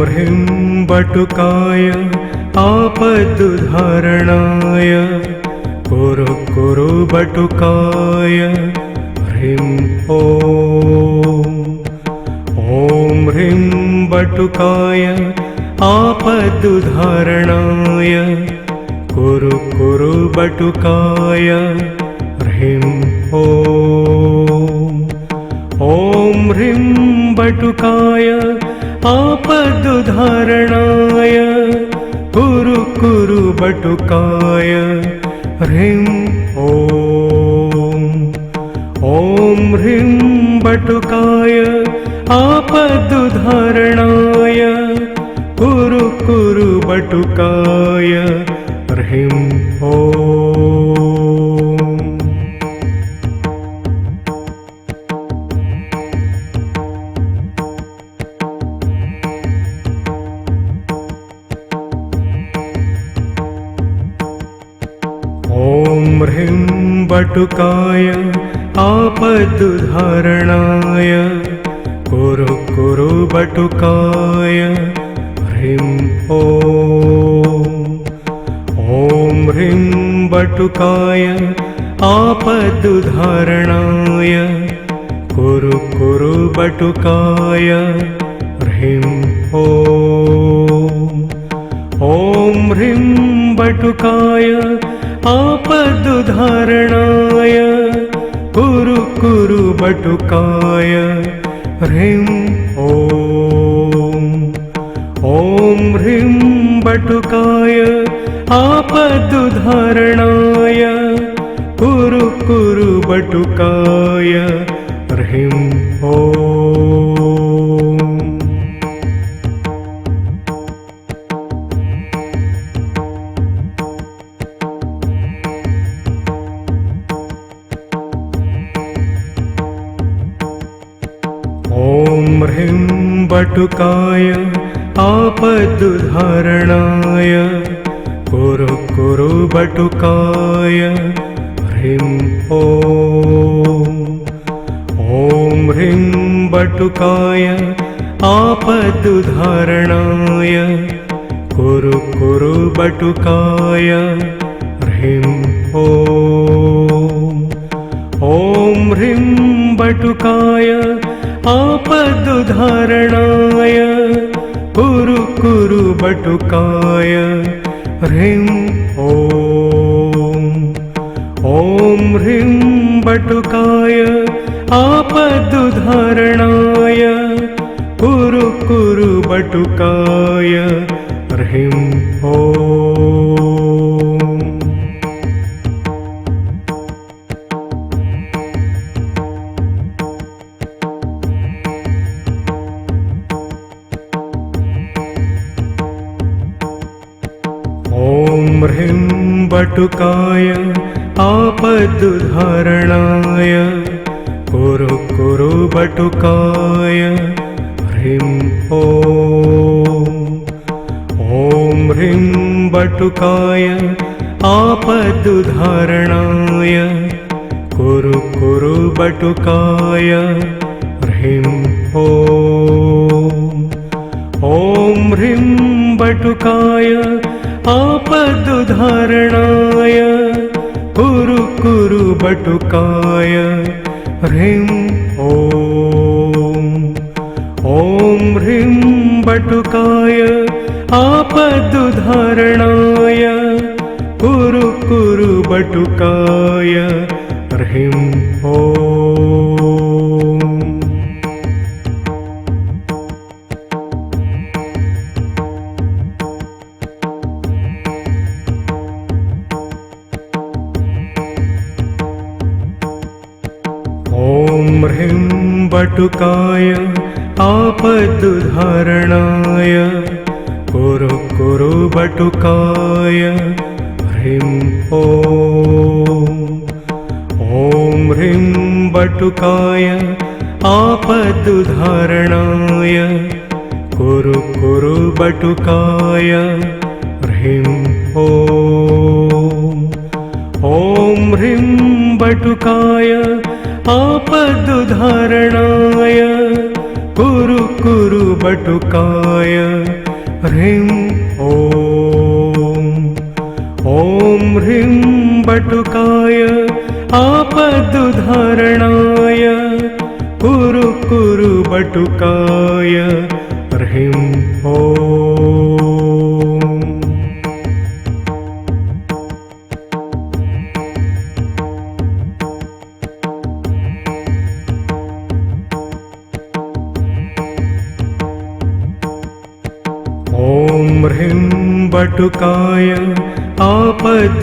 ह्रीं बटुकाय आपदुद्धारणाय कुरु कुरु बटुकाय ह्रीं ॐ ह्रीं बटुकाय आपदुद्धारणाय कुरु कुरु बटुकाय ह्रीं ॐ ह्रीं बटुकाय आपदुद्धारणाय कुरु कुरु बटुकाय ह्रीं ॐ ह्रीं बटुकाय आपदुद्धारणाय कुरु कुरु बटुकाय ह्रीं ह्रीं बटुकाय आपदुद्धारणाय कुरु कुरु बटुकाय ह्रीं ॐ ह्रीं बटुकाय आपदुद्धारणाय कुरु कुरु बटुकाय ह्रीं ॐ ह्रीं बटुकाय आपदुद्धारणाय कुरु कुरु बटुकाय ह्रीं ॐ ह्रीं बटुकाय आपदुद्धारणाय कुरु कुरु बटुकाय ह्रीं ह्रीं बटुकाय आपदुद्धारणाय कुरु कुरु बटुकाय ह्रीं ॐ ह्रीं बटुकाय आपदुद्धारणाय कुरु कुरु बटुकाय ह्रीं ॐ ह्रीं बटुकाय आपदुद्धारणाय कुरु कुरु बटुकाय ह्रीं ॐ ह्रीं बटुकाय आपदुद्धारणाय कुरु कुरु बटुकाय ह्रीं ह्रीं बटुकाय आपदुद्धारणाय कुरु कुरु बटुकाय ह्रीं ॐ ह्रीं बटुकाय आपदुद्धारणाय कुरु कुरु बटुकाय ह्रीं ॐ ह्रीं बटुकाय आपदुद्धारणाय कुरु कुरु बटुकाय ह्रीं ॐ ह्रीं बटुकाय आपदुद्धारणाय कुरु कुरु बटुकाय ह्रीं ह्रीं बटुकाय आपदुद्धारणाय कुरु कुरु बटुकाय ह्रीं ॐ ह्रीं बटुकाय आपदुद्धारणाय कुरु कुरु बटुकाय ह्रीं ॐ ह्रीं बटुकाय आपदुद्धारणाय कुरु कुरु बटुकाय ह्रीं ॐ ह्रीं बटुकाय आपदुद्धारणाय कुरु कुरु बटुकाय ह्रीं ॐ ह्रीं बटुकाय आपदुद्धारणाय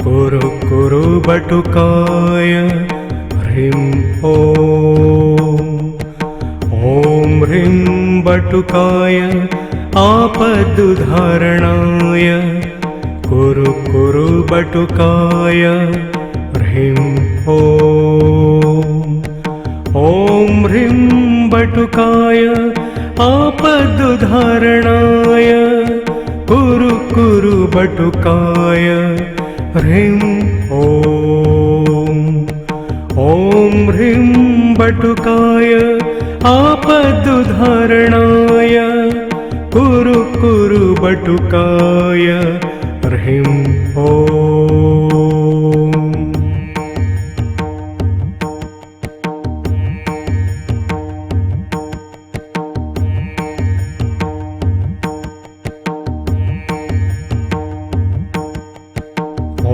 कुरु कुरु बटुकाय ह्रीं ॐ ह्रीं बटुकाय आपदुद्धारणाय कुरु कुरु बटुकाय ह्रीं ॐ ह्रीं बटुकाय आपदुद्धारणाय कुरु कुरु बटुकाय ह्रीं ॐ ह्रीं बटुकाय आपदुद्धारणाय कुरु कुरु बटुकाय ह्रीं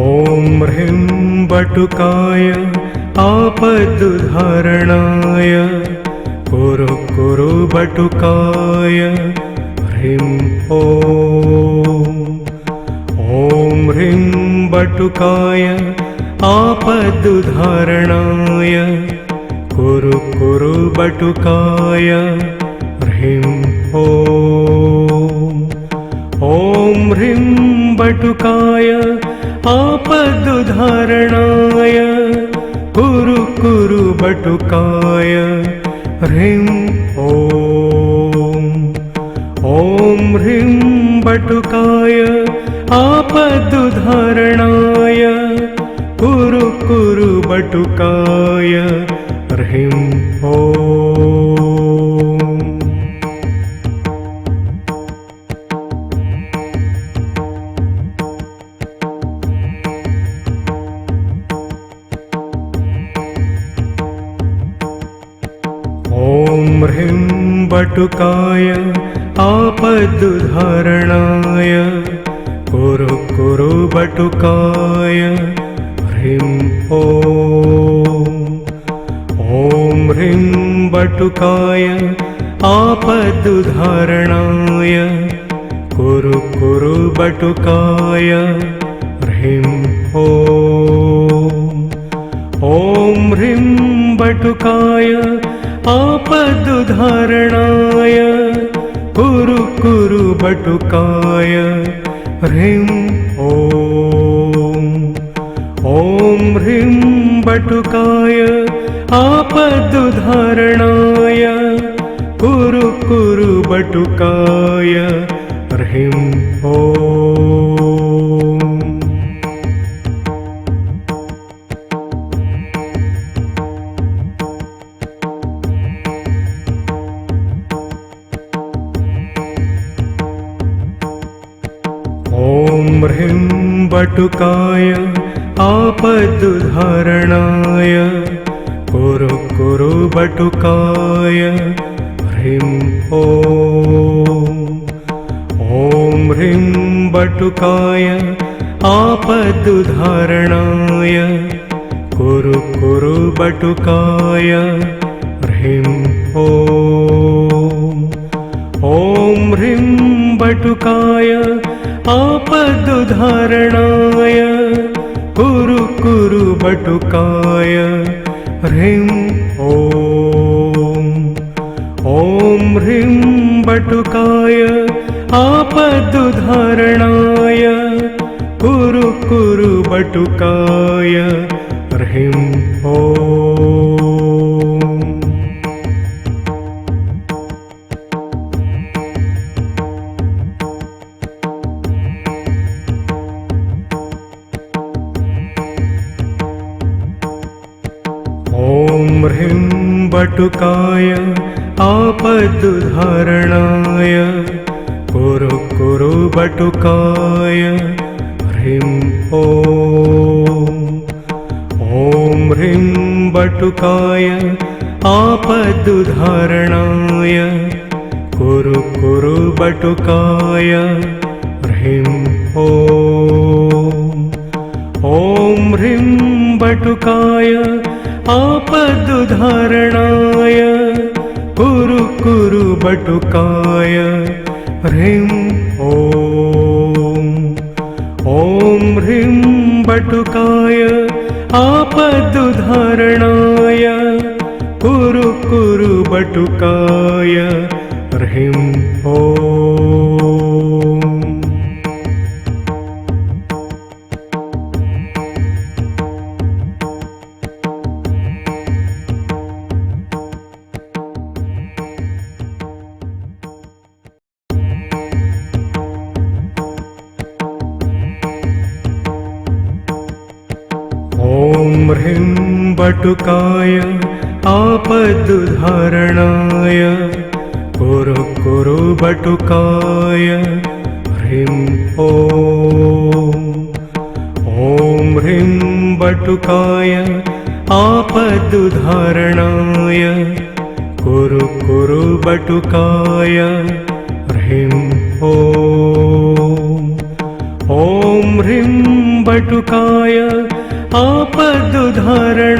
ॐ ह्रीं बटुकाय आपदुद्धारणाय कुरु कुरु बटुकाय ह्रीं ॐ ह्रीं बटुकाय आपदुद्धारणाय कुरु कुरु बटुकाय ह्रीं ॐ ह्रीं बटुकाय आपदुद्धारणाय कुरु कुरु बटुकाय ह्रीं ॐ ह्रीं बटुकाय आपदुद्धारणाय कुरु कुरु बटुकाय ह्रीं ॐ ह्रीं बटुकाय आपदुद्धारणाय कुरु कुरु बटुकाय ह्रीं ॐ ह्रीं बटुकाय आपदुद्धारणाय कुरु कुरु बटुकाय ह्रीं ॐ ह्रीं बटुकाय आपदुद्धारणाय कुरु कुरु बटुकाय ह्रीं ॐ ह्रीं बटुकाय आपदुद्धारणाय कुरु कुरु बटुकाय ह्रीं ॐ ह्रीं बटुकाय आपदुद्धारणाय कुरु कुरु बटुकाय ह्रीं ॐ ह्रीं बटुकाय आपदुद्धारणाय कुरु कुरु बटुकाय ह्रीं ॐ ह्रीं बटुकाय आपदुद्धारणाय कुरु कुरु बटुकाय ह्रीं ॐ ह्रीं बटुकाय आपदुद्धारणाय कुरु कुरु बटुकाय ह्रीं ॐ ह्रीं बटुकाय आपदुद्धारणाय कुरु कुरु बटुकाय ह्रीं ॐ ह्रीं बटुकाय आपदुद्धारणाय कुरु कुरु बटुकाय ह्रीं ॐ ह्रीं बटुकाय आपदुद्धारणाय कुरु कुरु बटुकाय ह्रीं ॐ ह्रीं बटुकाय आपदुद्धारणाय कुरु कुरु बटुकाय ह्रीं ॐ ह्रीं बटुकाय आपदुद्धारणाय कुरु कुरु बटुकाय ह्रीं ॐ ह्रीं बटुकाय आपदुद्धारणाय कुरु कुरु बटुकाय ह्रीं ॐ ह्रीं बटुकाय आपदुद्धारणाय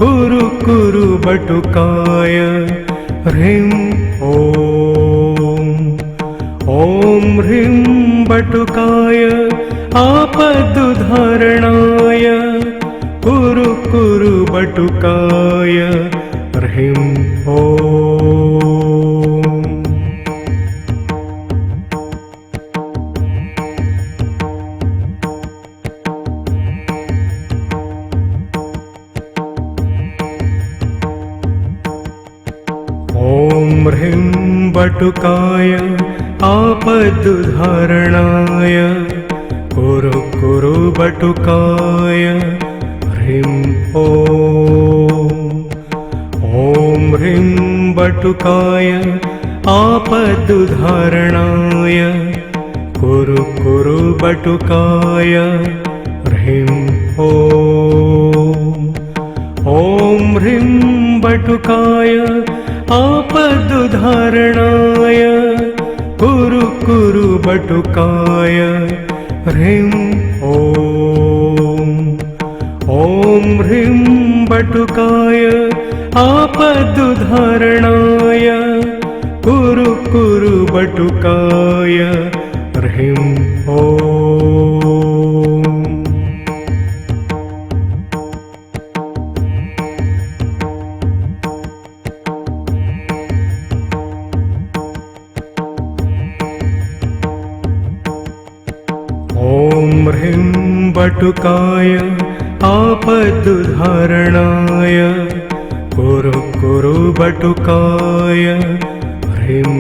कुरु कुरु बटुकाय ह्रीं ॐ ह्रीं बटुकाय आपदुद्धारणाय कुरु कुरु बटुकाय ह्रीं ह्रीं बटुकाय आपदुद्धारणाय कुरु कुरु बटुकाय ह्रीं ॐ ह्रीं बटुकाय आपदुद्धारणाय कुरु कुरु बटुकाय ह्रीं ॐ ह्रीं बटुकाय आपदुद्धारणाय कुरु कुरु बटुकाय ह्रीं ॐ ह्रीं बटुकाय आपदुद्धारणाय कुरु कुरु बटुकाय ह्रीं ह्रीं बटुकाय आपदुद्धारणाय कुरु कुरु बटुकाय ह्रीं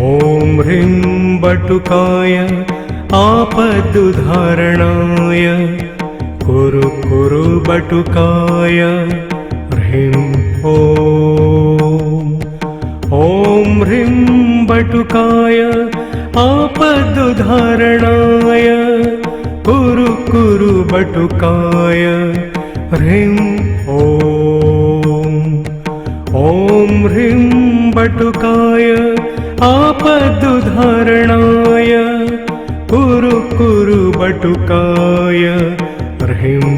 ॐ ह्रीं बटुकाय आपदुद्धारणाय कुरु कुरु बटुकाय ह्रीं ॐ ह्रीं बटुकाय आपदुद्धारणाय कुरु कुरु बटुकाय ह्रीं ॐ ह्रीं बटुकाय आपदुद्धारणाय कुरु कुरु बटुकाय ह्रीं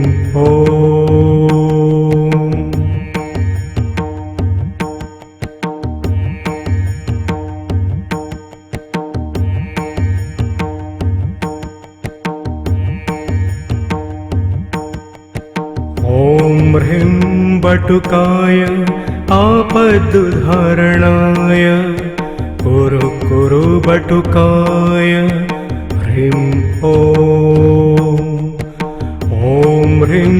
ह्रीं बटुकाय आपदुद्धारणाय कुरु कुरु बटुकाय ह्रीं ॐ ह्रीं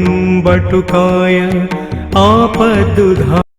बटुकाय आपदुद्धारणाय